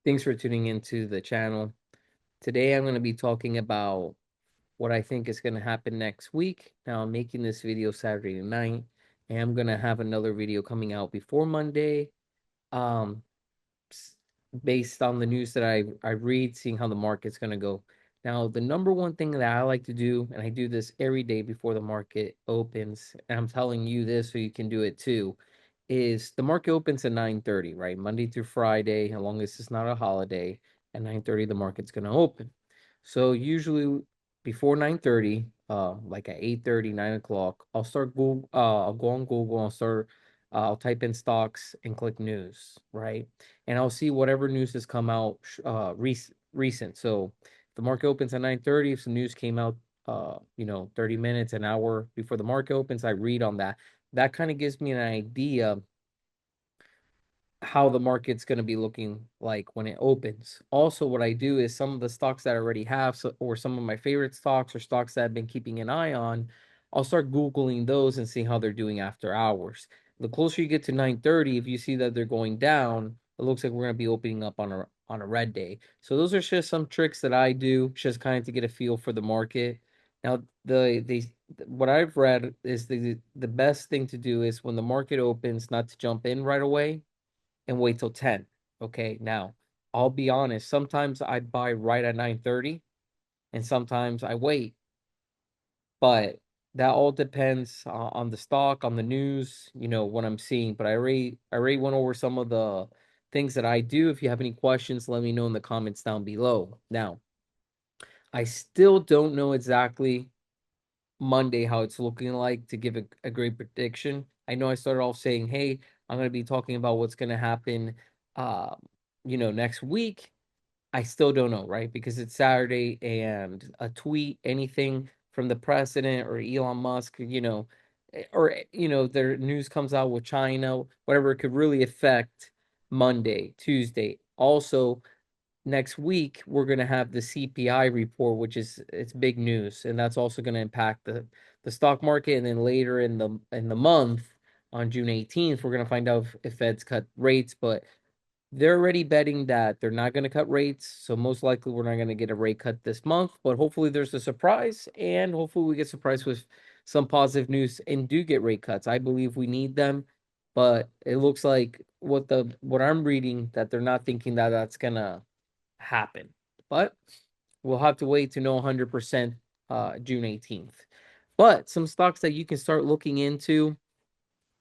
Thanks for tuning into the channel. Today I'm going to be talking about what I think is going to happen next week. Now I'm making this video Saturday night, and I'm going to have another video coming out before Monday. Um, Based on the news that I read, seeing how the market's going to go. Now, the number one thing that I like to do, and I do this every day before the market opens, and I'm telling you this so you can do it too, is the market opens at 9:30, right? Monday through Friday, as long as it's not a holiday, at 9:30 the market's going to open. So usually before 9:30, like at 8:30, 9 o'clock, I'll go on Google, I'll type in stocks and click news, right? And I'll see whatever news has come out recent. So if the market opens at 9:30, if some news came out 30 minutes, an hour before the market opens, I read on that. That kind of gives me an idea how the market's going to be looking like when it opens. Also, what I do is some of the stocks that I already have, or some of my favorite stocks or stocks that I've been keeping an eye on, I'll start Googling those and see how they're doing after hours. The closer you get to 9:30, if you see that they're going down, it looks like we're going to be opening up on a red day. So those are just some tricks that I do just kind of to get a feel for the market. Now, what I've read is the best thing to do is when the market opens, not to jump in right away and wait till 10. Okay. Now, I'll be honest, sometimes I buy right at 9:30 and sometimes I wait, but that all depends on the stock, on the news, what I'm seeing. But I already went over some of the things that I do. If you have any questions, let me know in the comments down below. Now, I still don't know exactly Monday how it's looking like to give a great prediction. I know I started off saying, hey, I'm going to be talking about what's going to happen, uh, next week. I still don't know, right? Because it's Saturday and a tweet, anything from the president or Elon Musk, their news comes out with China, whatever, it could really affect Monday, Tuesday. Also, next week we're going to have the CPI report, which is it's big news, and that's also going to impact the stock market. And then later in the month, on June 18th, we're going to find out if Fed's cut rates, but they're already betting that they're not going to cut rates. So most likely we're not going to get a rate cut this month, but hopefully there's a surprise, and hopefully we get surprised with some positive news and do get rate cuts. I believe we need them, but it looks like what I'm reading that they're not thinking that that's going to happen. But we'll have to wait to know 100% June 18th. But some stocks that you can start looking into,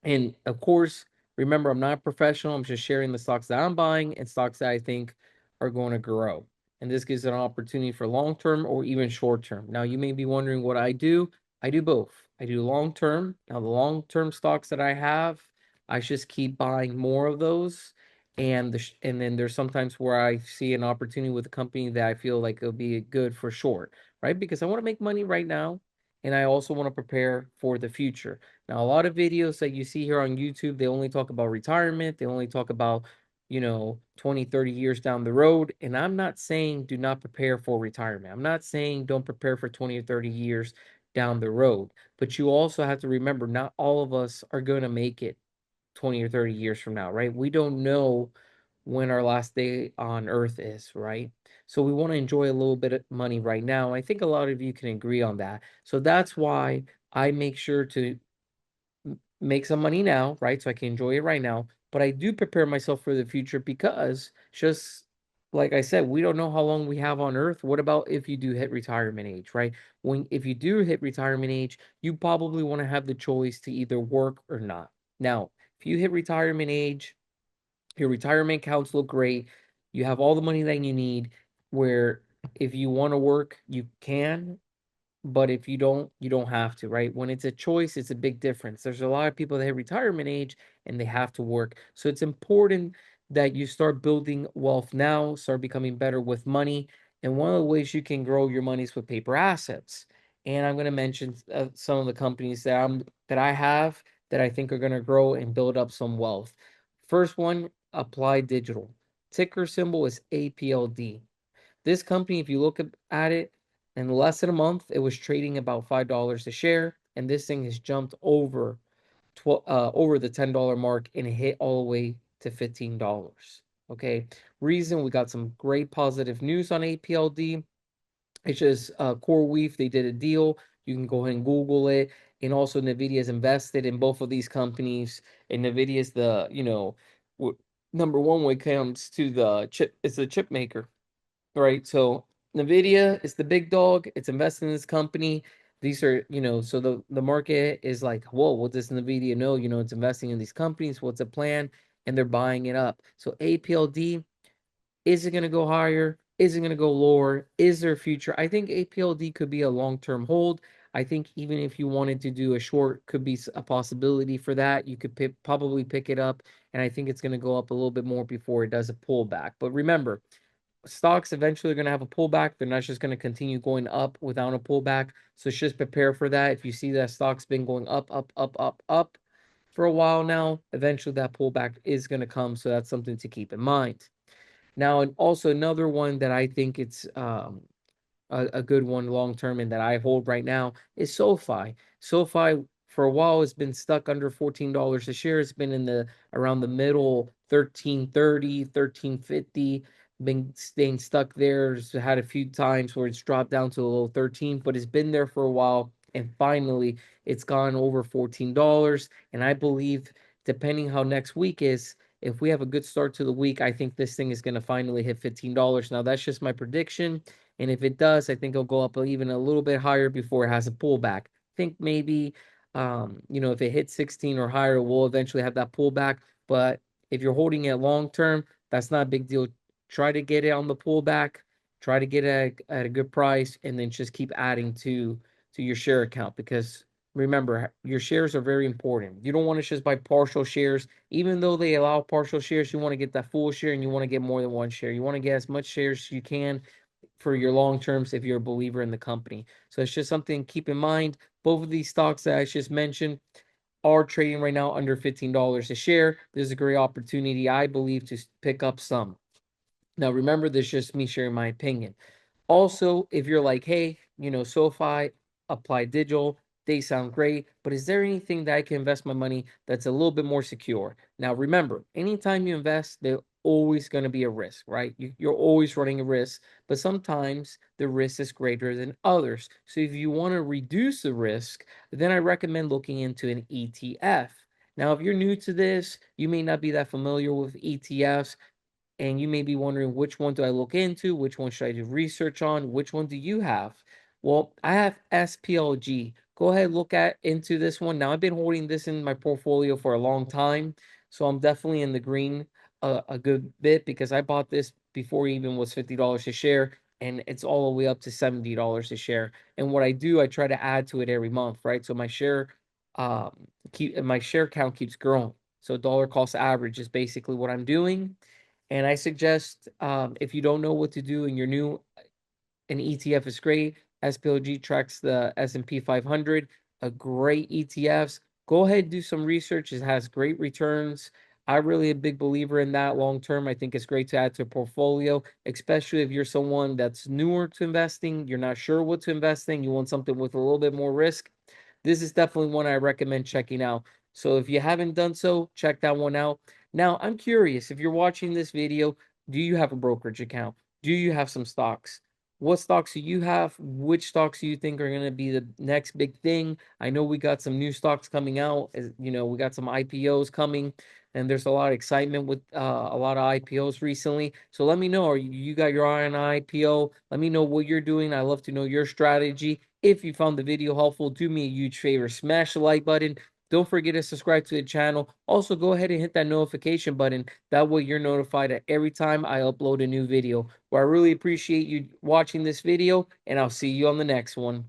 and of course, remember, I'm not a professional. I'm just sharing the stocks that I'm buying and stocks that I think are going to grow. And this gives an opportunity for long term or even short term. Now, you may be wondering what I do. I do both. I do long term. Now, the long term stocks that I have, I just keep buying more of those. And then there's sometimes where I see an opportunity with a company that I feel like it'll be good for short, right? Because I want to make money right now, and I also want to prepare for the future. Now, a lot of videos that you see here on YouTube, they only talk about retirement. They only talk about, 20, 30 years down the road. And I'm not saying do not prepare for retirement. I'm not saying don't prepare for 20 or 30 years down the road. But you also have to remember, not all of us are going to make it 20 or 30 years from now, right? We don't know when our last day on earth is, right? So we want to enjoy a little bit of money right now. I think a lot of you can agree on that. So that's why I make sure to make some money now, right? So I can enjoy it right now. But I do prepare myself for the future because just like I said, we don't know how long we have on earth. What about if you do hit retirement age, right? If you do hit retirement age, you probably want to have the choice to either work or not. Now, if you hit retirement age, your retirement accounts look great. You have all the money that you need, where if you want to work, you can, but if you don't, you don't have to, right? When it's a choice, it's a big difference. There's a lot of people that hit retirement age and they have to work. So it's important that you start building wealth now, start becoming better with money. And one of the ways you can grow your money is with paper assets. And I'm going to mention some of the companies that I have that I think are going to grow and build up some wealth. First one, Applied Digital. Ticker symbol is APLD. This company, if you look at it, in less than a month, it was trading about $5 a share, and this thing has jumped over the $10 mark and it hit all the way to $15. Okay. Reason, we got some great positive news on APLD. It's just CoreWeave. They did a deal. You can go ahead and Google it. And also, NVIDIA is invested in both of these companies. And NVIDIA is the, number one when it comes to the chip. It's the chip maker, right? So NVIDIA is the big dog. It's invested in this company. These are, so the market is like, whoa, what does NVIDIA know? It's investing in these companies. What's the plan? And they're buying it up. So APLD, is it going to go higher? Is it going to go lower? Is there a future? I think APLD could be a long-term hold. I think even if you wanted to do a short, could be a possibility for that. You could probably pick it up, and I think it's going to go up a little bit more before it does a pullback. But remember, stocks eventually are going to have a pullback. They're not just going to continue going up without a pullback. So just prepare for that. If you see that stock's been going up, up, up, up, up for a while now, eventually that pullback is going to come. So that's something to keep in mind. Now, and also another one that I think it's a good one long term and that I hold right now is SoFi. SoFi for a while has been stuck under $14 a share. It's been in the around the middle 13.30, 13.50, been staying stuck there. It's had a few times where it's dropped down to a low 13, but it's been there for a while. And finally, it's gone over $14. And I believe, depending how next week is, if we have a good start to the week, I think this thing is going to finally hit $15. Now, that's just my prediction. And if it does, I think it'll go up even a little bit higher before it has a pullback. I think maybe, if it hits 16 or higher, we'll eventually have that pullback. But if you're holding it long term, that's not a big deal. Try to get it on the pullback. Try to get it at a good price, and then just keep adding to your share account, because remember, your shares are very important. You don't want to just buy partial shares. Even though they allow partial shares, you want to get that full share, and you want to get more than one share. You want to get as much shares as you can for your long terms if you're a believer in the company. So it's just something to keep in mind. Both of these stocks that I just mentioned are trading right now under $15 a share. There's a great opportunity, I believe, to pick up some. Now, remember, this is just me sharing my opinion. Also, if you're like, hey, SoFi, Applied Digital, they sound great, but is there anything that I can invest my money that's a little bit more secure? Now, remember, anytime you invest, there's always going to be a risk, right? You're always running a risk, but sometimes the risk is greater than others. So if you want to reduce the risk, then I recommend looking into an ETF. Now, if you're new to this, you may not be that familiar with ETFs, and you may be wondering, which one do I look into? Which one should I do research on? Which one do you have? Well, I have SPLG. Go ahead, look at into this one. Now, I've been holding this in my portfolio for a long time, so I'm definitely in the green a good bit, because I bought this before it even was $50 a share, and it's all the way up to $70 a share. And what I do, I try to add to it every month, right? So my share count keeps growing. So dollar cost average is basically what I'm doing. And I suggest, if you don't know what to do and you're new, an ETF is great. SPLG tracks the S&P 500, a great ETFs. Go ahead and do some research. It has great returns. I'm really a big believer in that long term. I think it's great to add to a portfolio, especially if you're someone that's newer to investing, you're not sure what to invest in, you want something with a little bit more risk. This is definitely one I recommend checking out. So if you haven't done so, check that one out. Now, I'm curious, if you're watching this video, do you have a brokerage account? Do you have some stocks? What stocks do you have? Which stocks do you think are going to be the next big thing? I know we got some new stocks coming out. We got some IPOs coming, and there's a lot of excitement with a lot of IPOs recently. So let me know, are you got your eye on an IPO? Let me know what you're doing. I love to know your strategy. If you found the video helpful, do me a huge favor, smash the like button. Don't forget to subscribe to the channel. Also, go ahead and hit that notification button. That way you're notified at every time I upload a new video. Well, I really appreciate you watching this video, and I'll see you on the next one.